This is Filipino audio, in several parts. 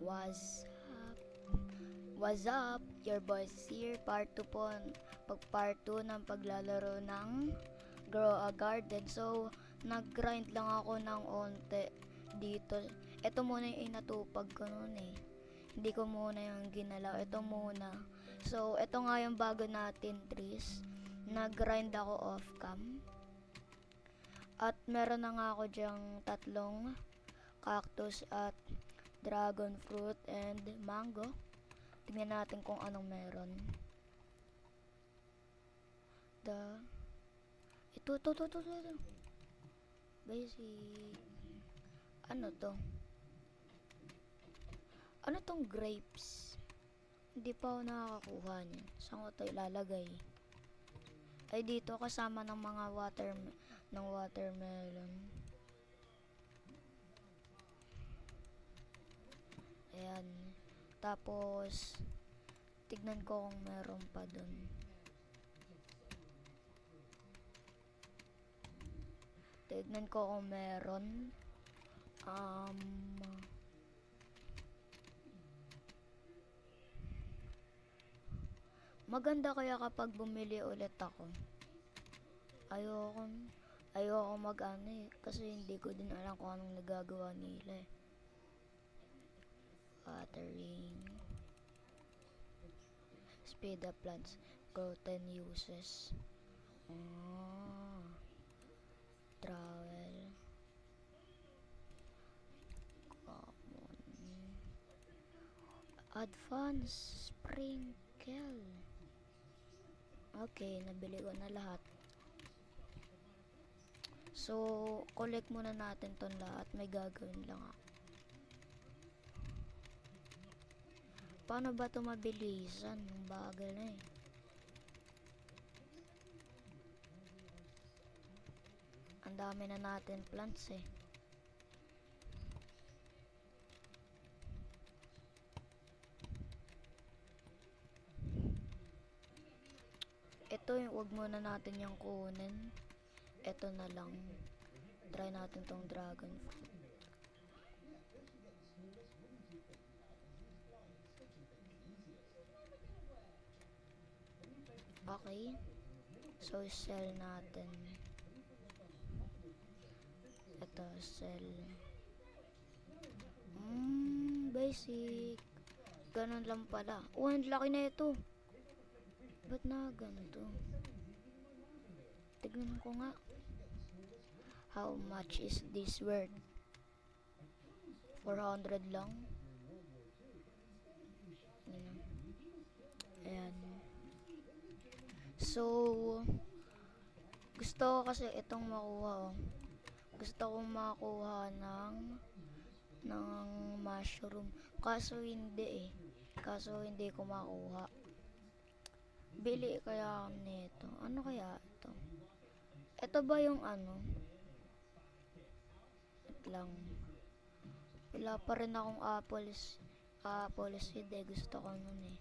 Was What's up? Your boys is here. Part 2 po. Part 2 ng paglalaro ng Grow a Garden. So, nag-grind lang ako ng onte dito. Ito muna yung inatupag ko noon eh. Hindi ko muna yung ginalaw. Ito muna. So, ito nga yung bago natin trees. Nag-grind ako off-cam. At meron na nga ako dyang 3 cactus at dragon fruit and mango. Tingnan natin kung anong meron. Ito. Basic. Ano to? Ano tong grapes? Hindi pa ako nakakakuha niyan. Saan ko ito ilalagay? Ay, dito kasama ng mga watermelon. Ayan. Tapos, tignan ko kung meron pa dun. Tignan ko kung meron. Maganda kaya kapag bumili ulit ako. Ayoko mag-ano eh. Kasi hindi ko din alam kung anong nagagawa nila eh. Watering. Speed up plants. Growth and uses. Travel. Common. Advance. Sprinkle. Okay, nabili ko na lahat. So, collect muna natin ton lahat. May gagawin lang ako. Paano ba ito mabilisan? Ang bagal na eh. Ang dami na natin plants eh. Ito yung wag muna natin yung kunin. Ito na lang. Try natin tong dragon fruit. Okay. So, sell natin. Ito, sell. Basic. Ganun lang pala. Oh, ang laki na ito. Ba't na ganito? Tignan ko nga. How much is this worth? 400 lang. Ayan. So, gusto ko kasi itong makuha oh. Gusto kong makuha ng mushroom. Kaso hindi eh. Kaso hindi ko makuha. Bili kaya ako nito. Ano kaya ito? Ito ba yung ano? Wait lang. Wala pa rin akong apple seed eh. Gusto ko nun eh.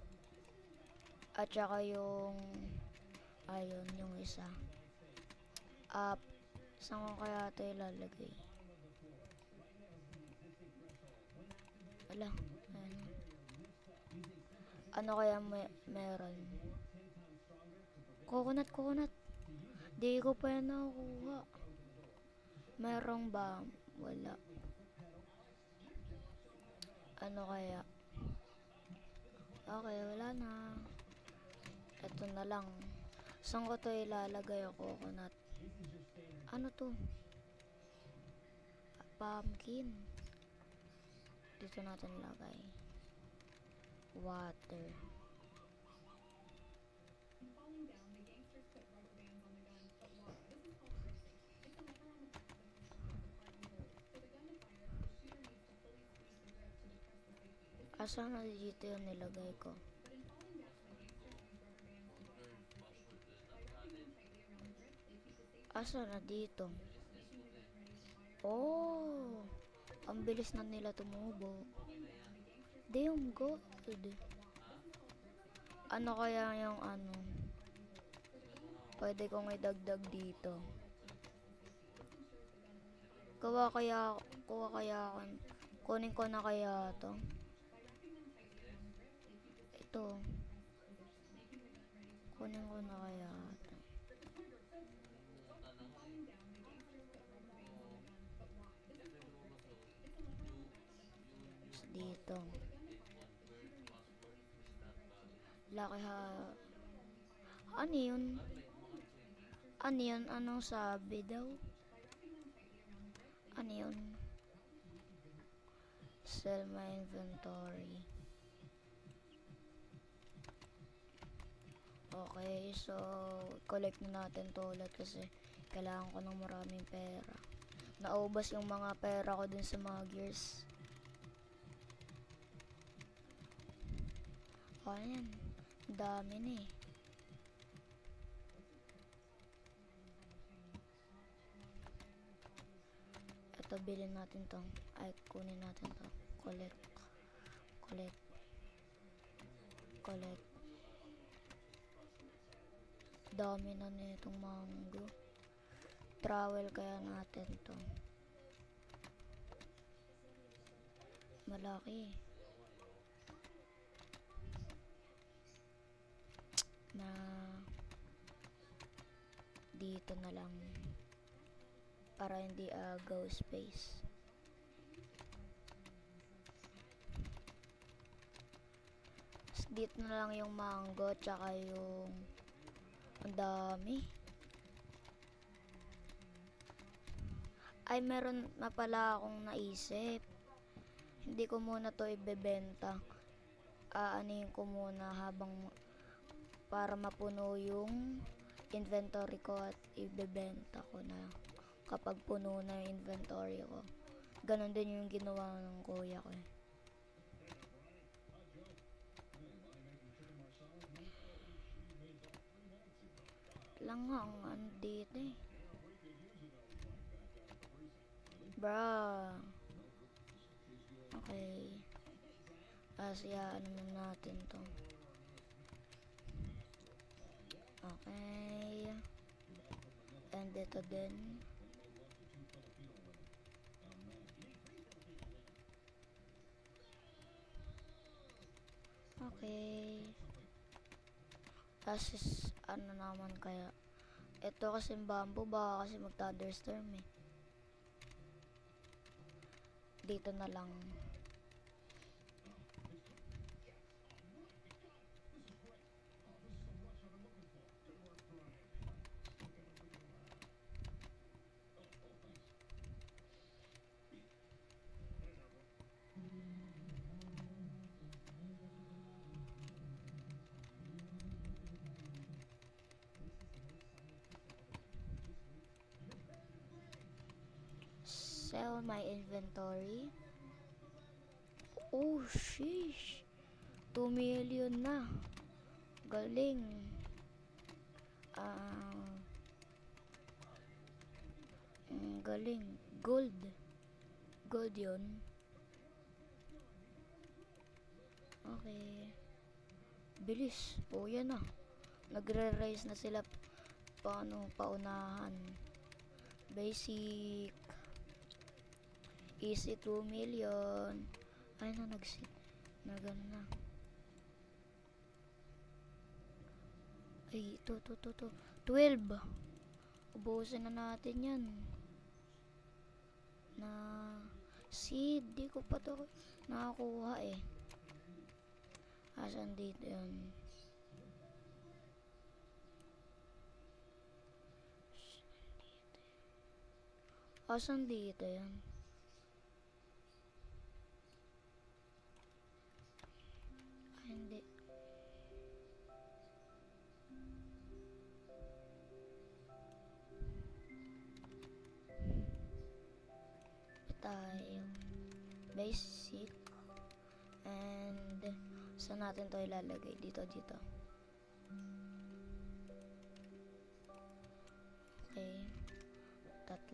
At saka yung ayun, yung isa. Saan ko kaya ito ilalagay? Wala. Ano kaya meron? Coconut. Di ko pa yan nakukuha. Meron ba? Wala. Ano kaya? Okay, wala na. Ito na lang. Saan ko ito ilalagay yung coconut? Ano to? Pumpkin. Dito natin lagay. Water. Asan na dito yung nilagay ko? Asan na dito? Oh! Ang bilis na nila tumubo. Damn good. Ano kaya yung ano? Pwede kong idagdag dito. Kunin ko na kaya to. to. Kunin ko na kaya ito. Dito. Laki ha. Ano yun? Ano yun? Anong sabi daw? Ano yun? Sell my inventory. Okay, so collect na natin to ulit kasi kailangan ko ng maraming pera. Naubos yung mga pera ko dun sa mga gears. Ayan, dami na eh. Ito, bilhin natin to. Ay, kunin natin to. Collect. Collect. Collect. Dami na nitong mango. Travel kaya natin to. Malaki. Na dito na lang para hindi agaw space. Dito na lang yung mango tsaka yung ang dami. Ay, meron na pala akong naisip. Hindi ko muna to ibebenta. Aanin ko muna habang para mapuno yung inventory ko at ibebenta ko na kapag puno na yung inventory ko. Ganon din yung ginawa ng kuya ko eh. Lang nga ang andito eh. Bruh. Okay. Ano na natin to. Okay. And ito din. Okay. Ano naman kaya? Ito kasi bamboo, baka kasi mag-thunderstorm eh. Dito na lang. Sell my inventory. Oh, sheesh. 2 million na. Galing. Galing. Gold. Gold yun. Okay. Bilis. Oh, yan na. Nagre-raise na sila. Paano? Paunahan. Basic. Easy 2 million. Ay na, nag-sit. Nagano na. Ay, ito. 12. Ubusin na natin yan. Na seed. Di ko pa to nakakuha eh. Asan dito yun? Asan dito yan? Ay, hindi. Tayo. Basic. And saan natin to ilalagay? Dito. Okay. 3.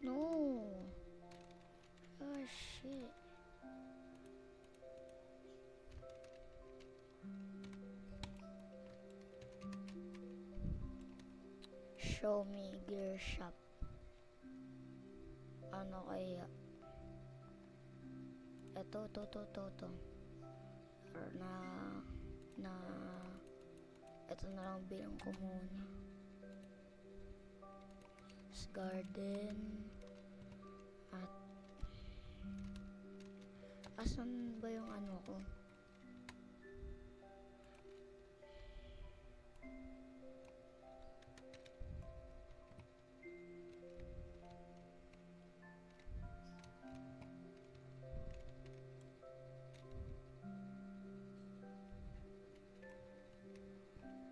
No. Oh shit. Show me gear shop. Ano kaya? Ito. Or na ito na lang bilang ko muna. Garden. At asan ba yung ano ko?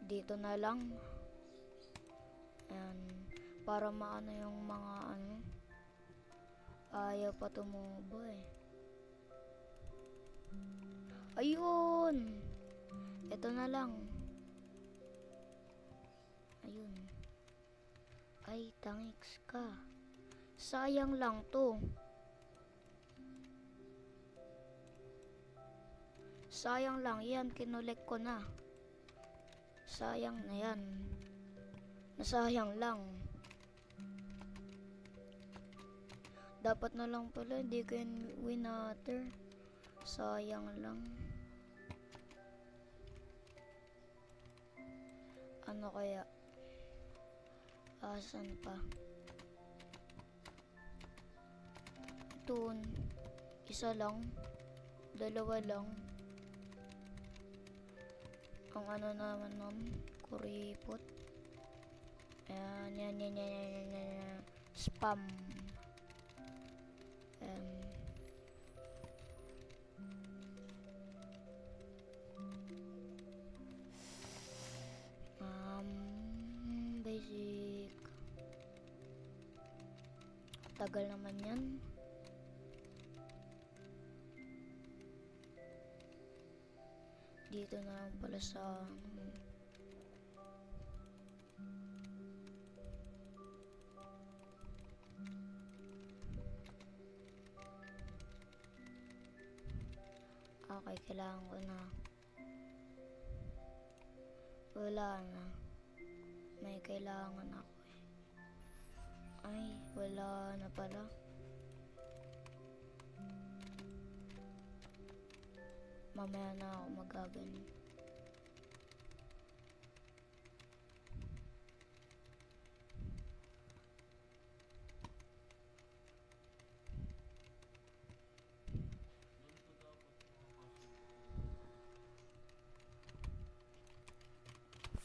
Dito na lang. Ayan. Para maano yung mga ano. Ayaw pa tumubo eh. Ayun! Ito na lang. Ayun. Ay, thanks ka. Sayang lang to. Sayang lang. Yan, kinolek ko na. Sayang na yan. Nasayang lang. Dapat na lang pala, hindi ko yun winater. Sayang lang. Ano kaya? Asan pa? Ito. Isa lang. Dalawa lang. Ang ano naman nun? Kuripot. Ayan. Spam. Basic. Tagal naman yan. Dito na lang pala sa okay, kailangan ko na. Wala na. May kailangan ako eh. Ay, wala na pala. Mamaya na ako magagano.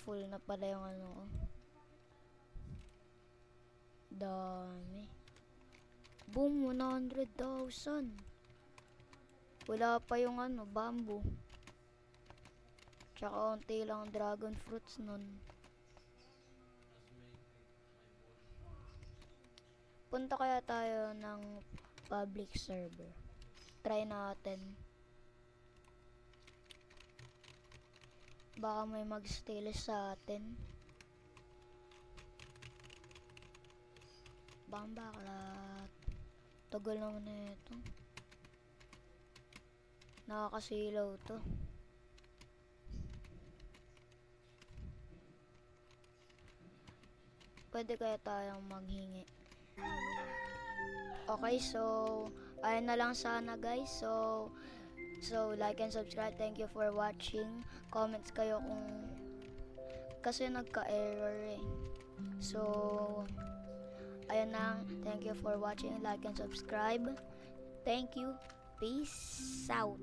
Full na pala yung ano ko. Dami. Boom, 100,000. Wala pa yung ano, bamboo. Tsaka unti lang dragon fruits nun. Punta kaya tayo ng public server. Try natin. Baka may mag-steal sa atin. Baklat. Tagal naman na ito. Nakakasilaw to. Pwede kaya tayong maghingi. Okay, so ayun na lang sana guys. So like and subscribe. Thank you for watching. Comments kayo kung kasi nagka-error eh. So ayun na. Thank you for watching. Like and subscribe. Thank you. Peace out.